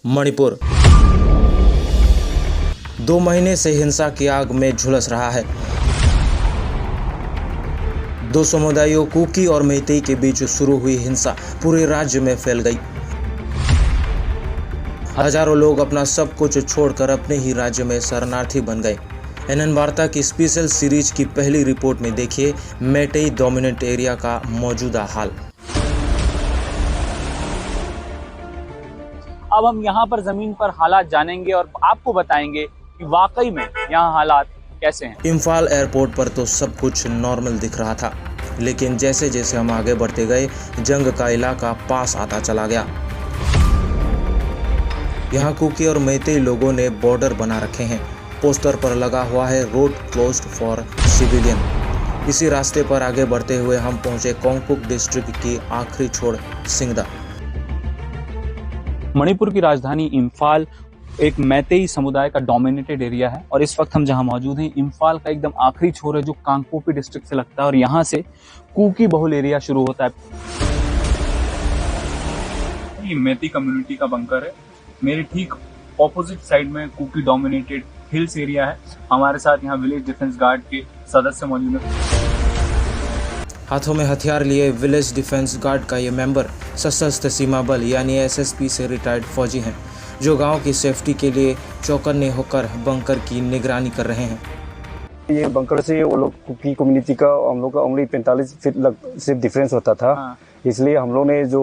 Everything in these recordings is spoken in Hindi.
मणिपुर 2 महीने से हिंसा की आग में झुलस रहा है। दो समुदायों कुकी और मैतेई के बीच शुरू हुई हिंसा पूरे राज्य में फैल गई। हजारों लोग अपना सब कुछ छोड़कर अपने ही राज्य में शरणार्थी बन गए। एनएन वार्ता की स्पेशल सीरीज की पहली रिपोर्ट में देखिए मैतेई डोमिनेंट एरिया का मौजूदा हाल। अब हम यहाँ पर जमीन पर हालात जानेंगे और आपको बताएंगे कि वाकई में यहाँ हालात कैसे हैं। इम्फाल एयरपोर्ट पर तो सब कुछ नॉर्मल दिख रहा था, लेकिन जैसे जैसे हम आगे बढ़ते गए जंग का इलाका पास आता चला गया। यहाँ कुकी और मैतेई लोगों ने बॉर्डर बना रखे हैं। पोस्टर पर लगा हुआ है रोड क्लोज्ड फॉर सिविलियन। इसी रास्ते पर आगे बढ़ते हुए हम पहुंचे कोंगकुक डिस्ट्रिक्ट की आखिरी छोर सिंगदा। मणिपुर की राजधानी इम्फाल एक मैतेई समुदाय का डोमिनेटेड एरिया है और इस वक्त हम जहां मौजूद हैं इम्फाल का एकदम आखिरी छोर है जो कांगपोपी डिस्ट्रिक्ट से लगता है और यहां से कुकी बहुल एरिया शुरू होता है। ये मैतेई कम्युनिटी का बंकर है। मेरे ठीक ऑपोजिट साइड में कुकी डोमिनेटेड हिल्स एरिया है। हमारे साथ यहाँ विलेज डिफेंस गार्ड के सदस्य मौजूद हैं। हाथों में हथियार लिए विलेज डिफेंस गार्ड का ये मेंबर सशस्त्र सीमा बल यानी एसएसपी से रिटायर्ड फौजी हैं, जो गांव की सेफ्टी के लिए चौकन्ने होकर बंकर की निगरानी कर रहे हैं। ये बंकर से वो लोग कुकी कम्युनिटी का हम लोग का ओनली 45 फीट से डिफरेंस होता था। हाँ। इसलिए हम लोग ने जो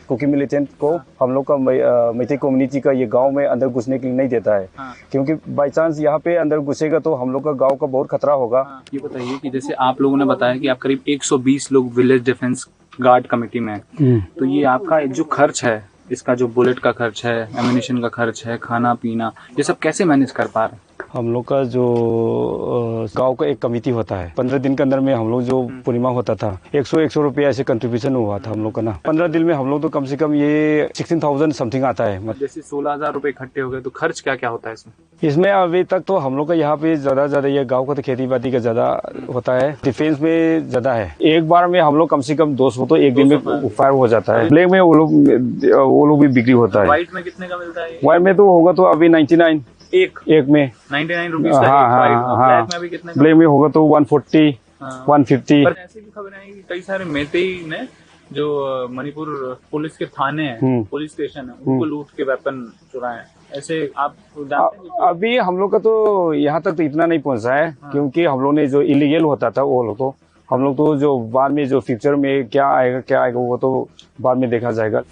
कुकी मिलिटेंट को हम लोग का मैतेई कम्युनिटी का ये गांव में अंदर घुसने के लिए नहीं देता है। हाँ। क्योंकि बाई चांस यहाँ पे अंदर घुसेगा तो हम लोग का गांव का बहुत खतरा होगा। हाँ। ये बताइए कि जैसे आप लोगों ने बताया कि आप करीब 120 लोग विलेज डिफेंस गार्ड कमेटी में हैं, तो ये आपका जो खर्च है, इसका जो बुलेट का खर्च है, एम्यूनिशन का खर्च है, खाना पीना, ये सब कैसे मैनेज कर पा रहे हैं? हम लोग का जो गांव का एक कमेटी होता है, 15 दिन के अंदर में हम लोग जो पूर्णिमा होता था 100 रुपया ऐसे कंट्रीब्यूशन हुआ था हम लोग का ना। 15 दिन में हम लोग तो कम से कम ये 16,000 समथिंग आता है। जैसे 16,000 रुपए इकट्ठे हो गए तो खर्च क्या क्या होता है इसमें? इसमें अभी तक तो हम लोग का यहाँ पे ज्यादा ये गांव का तो खेती बाड़ी का ज्यादा होता है, डिफेंस में ज्यादा है। एक बार में हम लोग कम से कम 200 तो एक दिन में फायर हो जाता है। ब्लैक में वो लोग भी बिक्री होता है। व्हाइट में कितने का मिलता है? व्हाइट में तो होगा तो अभी 99 एक में 99 रुपीज। हाँ। ब्लैक में भी कितने? ब्लैक में होगा तो 140 150। पर ऐसे भी खबरें आई कि कई सारे मैतेई ने जो मणिपुर पुलिस के थाने हैं, पुलिस स्टेशन है, उनको लूट के वेपन चुराए। ऐसे आप जानते हैं? अभी हम लोग का तो यहाँ तक तो इतना नहीं पहुँचा है। हाँ। क्योंकि हम लोग ने जो इलीगल होता था वो लोग तो हम लोग तो जो बाद में जो फ्यूचर में क्या आएगा वो तो बाद में देखा जाएगा।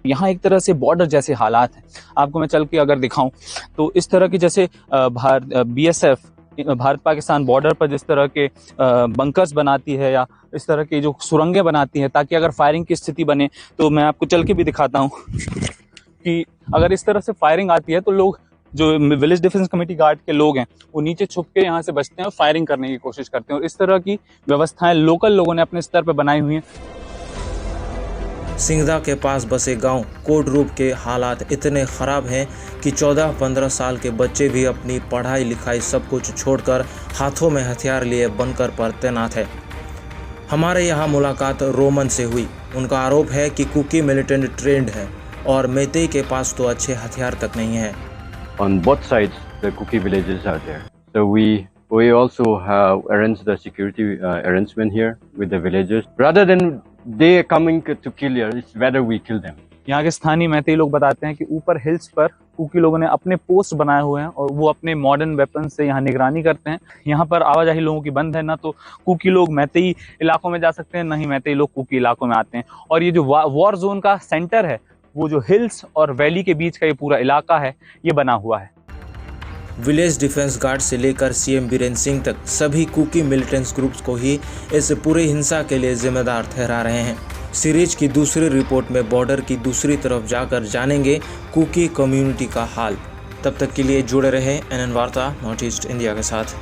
यहाँ एक तरह से बॉर्डर जैसे हालात हैं। आपको मैं चल के अगर दिखाऊं तो इस तरह की जैसे बीएसएफ भारत पाकिस्तान बॉर्डर पर जिस तरह के बंकर्स बनाती है या इस तरह की जो सुरंगें बनाती है ताकि अगर फायरिंग की स्थिति बने, तो मैं आपको चल के भी दिखाता हूँ कि अगर इस तरह से फायरिंग आती है तो लोग जो विलेज डिफेंस कमेटी गार्ड के लोग हैं वो नीचे छुप के यहाँ से बचते हैं और फायरिंग करने की कोशिश करते हैं। और इस तरह की व्यवस्थाएं लोकल लोगों ने अपने स्तर पर बनाई हुई हैं। सिंगदा के पास बसे गांव कोडरूप के हालात इतने खराब हैं कि 14-15 साल के बच्चे भी अपनी पढ़ाई लिखाई सब कुछ छोड़कर हाथों में हथियार लिए बंकर पर तैनात है। हमारे यहाँ मुलाकात रोमन से हुई। उनका आरोप है कि कुकी मिलिटेंट ट्रेंड है और मैतेई के पास तो अच्छे हथियार तक नहीं है। On both sides, the Kuki villages are there. So we also have arranged the security arrangement here with the villagers. Rather than they coming to kill here, it's better we kill them. यहाँ के स्थानीय मैतेई लोग बताते हैं कि ऊपर हिल्स पर कुकी लोगों ने अपने पोस्ट बनाए हुए हैं और वो अपने मॉडर्न वेपन से यहाँ निगरानी करते हैं। यहाँ पर आवाजाही लोगों की बंद है, ना तो कुकी लोग मैतेई इलाकों में जा सकते हैं, ना ही मैतेई लोग कुकी इलाकों में आते हैं। और ये जो वॉर जोन का सेंटर है वो जो हिल्स और वैली के बीच का ये पूरा इलाका है ये बना हुआ है। विलेज डिफेंस गार्ड से लेकर सीएम बीरेन सिंह तक सभी कुकी मिलिटेंट्स ग्रुप्स को ही इस पूरे हिंसा के लिए जिम्मेदार ठहरा रहे हैं। सीरीज की दूसरी रिपोर्ट में बॉर्डर की दूसरी तरफ जाकर जानेंगे कुकी कम्युनिटी का हाल। तब तक के लिए जुड़े रहे एनएन वार्ता नॉर्थ ईस्ट इंडिया के साथ।